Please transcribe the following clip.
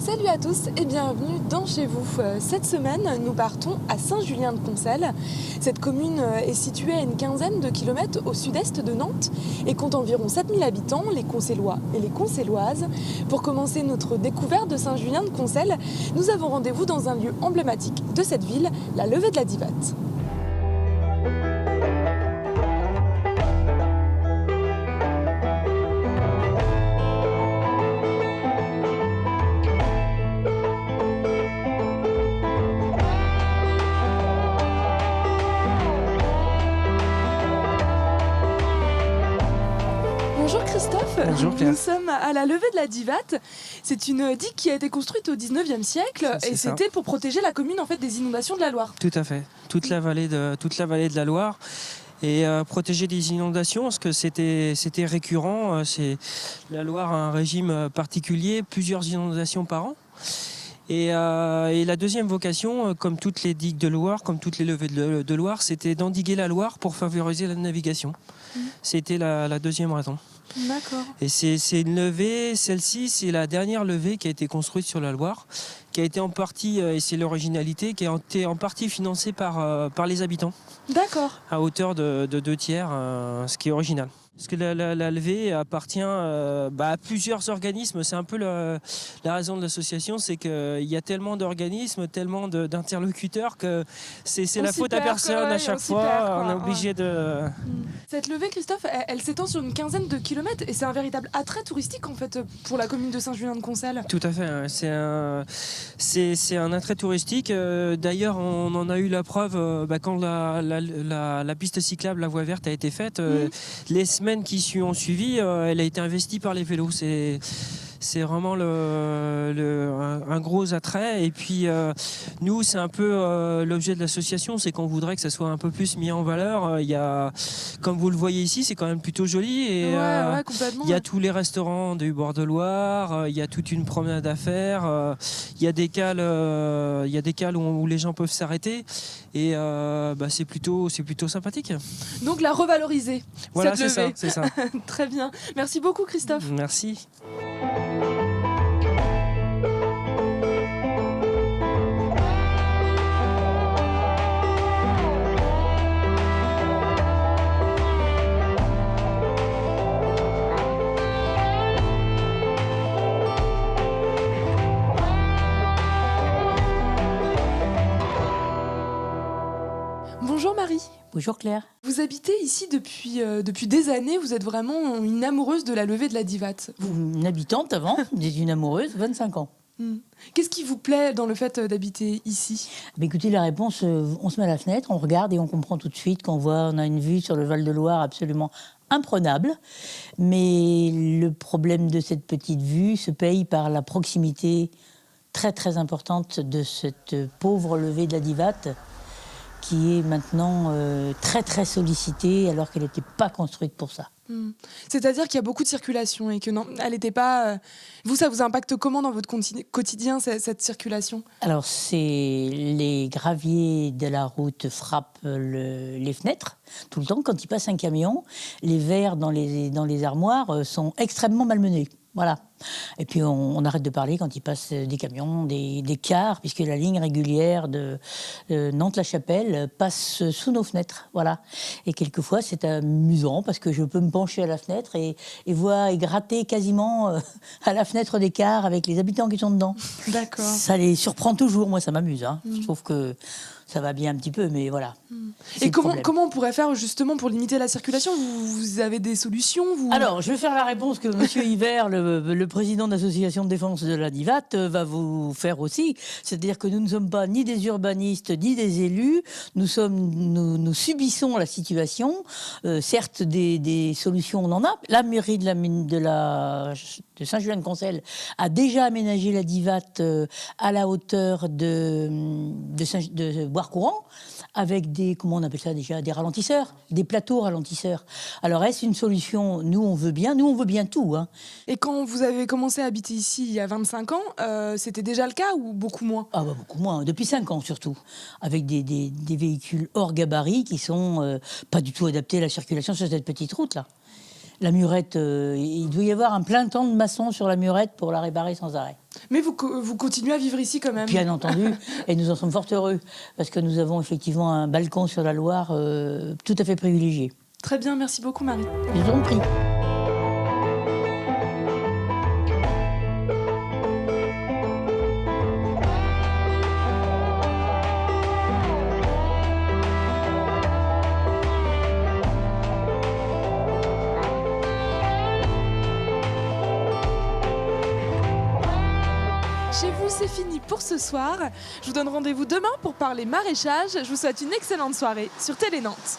Salut à tous et bienvenue dans Chez vous. Cette semaine, nous partons à Saint-Julien-de-Concelles. Cette commune est située à une quinzaine de kilomètres au sud-est de Nantes et compte environ 7000 habitants, les Concellois et les Concelloises. Pour commencer notre découverte de Saint-Julien-de-Concelles, nous avons rendez-vous dans un lieu emblématique de cette ville, la levée de la Divate. Bonjour Christophe. Bonjour Pierre. Nous sommes à la levée de la Divate. C'est une digue qui a été construite au 19e siècle et c'était pour protéger la commune en fait, des inondations de la Loire. Tout à fait, toute la vallée de la Loire. Et protéger des inondations, parce que c'était récurrent. La Loire a un régime particulier, plusieurs inondations par an. Et la deuxième vocation, comme toutes les digues de Loire, comme toutes les levées de Loire, c'était d'endiguer la Loire pour favoriser la navigation. C'était la deuxième raison. D'accord. Et c'est une levée, celle-ci, c'est la dernière levée qui a été construite sur la Loire, qui a été en partie, et c'est l'originalité, qui a été en partie financée par les habitants. D'accord. À hauteur de 2/3, ce qui est original. Parce que la levée appartient à plusieurs organismes. C'est un peu la raison de l'association, c'est qu'il y a tellement d'organismes, tellement d'interlocuteurs que c'est la faute à personne à chaque fois. On est obligé de... Cette levée, Christophe, elle s'étend sur une quinzaine de kilomètres et c'est un véritable attrait touristique en fait pour la commune de Saint-Julien-de-Concelles. Tout à fait. C'est un attrait touristique. D'ailleurs, on en a eu la preuve quand la piste cyclable, la voie verte a été faite. Les semaines qui ont suivi, elle a été investie par les vélos. C'est vraiment un gros attrait. Et puis, nous, c'est un peu l'objet de l'association, c'est qu'on voudrait que ça soit un peu plus mis en valeur. Comme vous le voyez ici, c'est quand même plutôt joli. Et, complètement. Il y a tous les restaurants du bord de Loire, il y a toute une promenade à faire, il y a des cales, où les gens peuvent s'arrêter. Et c'est plutôt sympathique. Donc la revaloriser. Voilà, cette levée. C'est ça. Très bien. Merci beaucoup Christophe. Merci. Bonjour Marie. Bonjour Claire. Vous habitez ici depuis des années, vous êtes vraiment une amoureuse de la levée de la Divate. Une habitante avant, une amoureuse, 25 ans. Qu'est-ce qui vous plaît dans le fait d'habiter ici ? Écoutez, la réponse, on se met à la fenêtre, on regarde et on comprend tout de suite on a une vue sur le Val-de-Loire absolument imprenable. Mais le problème de cette petite vue se paye par la proximité très très importante de cette pauvre levée de la Divate, qui est maintenant très très sollicitée alors qu'elle n'était pas construite pour ça. C'est-à-dire qu'il y a beaucoup de circulation et que non, elle n'était pas... Vous, ça vous impacte comment dans votre quotidien, cette circulation ? Alors, les graviers de la route frappent les fenêtres tout le temps. Quand il passe un camion, les verres dans les armoires sont extrêmement malmenés. Voilà. Et puis on arrête de parler quand il passe des camions, des cars, puisque la ligne régulière de Nantes-la-Chapelle passe sous nos fenêtres. Voilà. Et quelquefois, c'est amusant parce que je peux me pencher à la fenêtre et gratter quasiment à la fenêtre des cars avec les habitants qui sont dedans. D'accord. Ça les surprend toujours. Moi, ça m'amuse. Je trouve que ça va bien un petit peu, mais voilà. Et comment on pourrait faire justement pour limiter la circulation ? Vous avez des solutions ? Alors, je vais faire la réponse que M. Hiver, le président de l'association de défense de la Divate, va vous faire aussi. C'est-à-dire que nous ne sommes pas ni des urbanistes, ni des élus. Nous subissons la situation. Certes, des solutions, on en a. La mairie de Saint-Julien-de-Concelles a déjà aménagé la Divate à la hauteur de Bois-Courant, avec des ralentisseurs, des plateaux ralentisseurs. Alors, est-ce une solution ? Nous, on veut bien tout. Et quand vous avez commencé à habiter ici, il y a 25 ans, c'était déjà le cas ou beaucoup moins ? Beaucoup moins, depuis 5 ans surtout, avec des véhicules hors gabarit qui sont pas du tout adaptés à la circulation sur cette petite route-là. La murette, il doit y avoir un plein temps de maçons sur la murette pour la réparer sans arrêt. Mais vous continuez à vivre ici quand même. Bien entendu, et nous en sommes fort heureux, parce que nous avons effectivement un balcon sur la Loire tout à fait privilégié. Très bien, merci beaucoup Marie. Je vous en prie. Chez vous, c'est fini pour ce soir. Je vous donne rendez-vous demain pour parler maraîchage. Je vous souhaite une excellente soirée sur Télé Nantes.